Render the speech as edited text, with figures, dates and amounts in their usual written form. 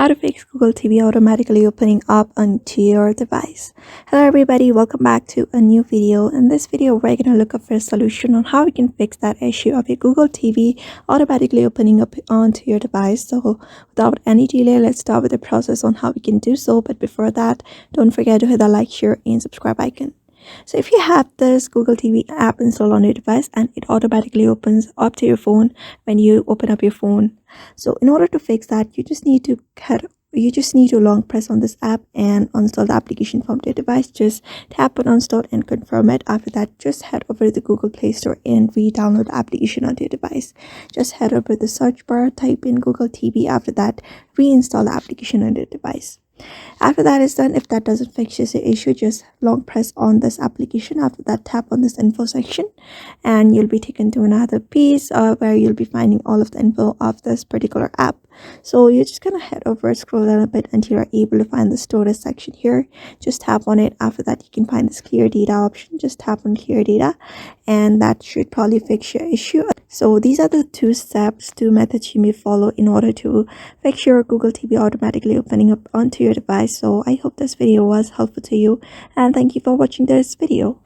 How to fix Google TV automatically opening up onto your device. Hello everybody, welcome back to a new video. In this video we're going to look up for a solution on how we can fix that issue of your Google TV automatically opening up onto your device. So without any delay, let's start with the process on how we can do so. But before that, don't forget to hit the like, share and subscribe icon. So if you have this Google TV app installed on your device and it automatically opens up to your phone when you open up your phone. So in order to fix that, you just need to long press on this app and uninstall the application from your device. Just tap on uninstall and confirm it. After that, just head over to the Google Play Store and re-download the application onto your device. Just head over the search bar, type in Google TV. After that, reinstall the application on your device. After that is done, if that doesn't fix your issue, just long press on this application. After that, tap on this info section and you'll be taken to another piece where you'll be finding all of the info of this particular app. So you're just gonna head over, scroll down a bit until you're able to find the storage section here. Just tap on it. After that, you can find this clear data option. Just tap on clear data and that should probably fix your issue. So these are the two methods you may follow in order to fix your Google TV automatically opening up onto your device. So I hope this video was helpful to you and thank you for watching this video.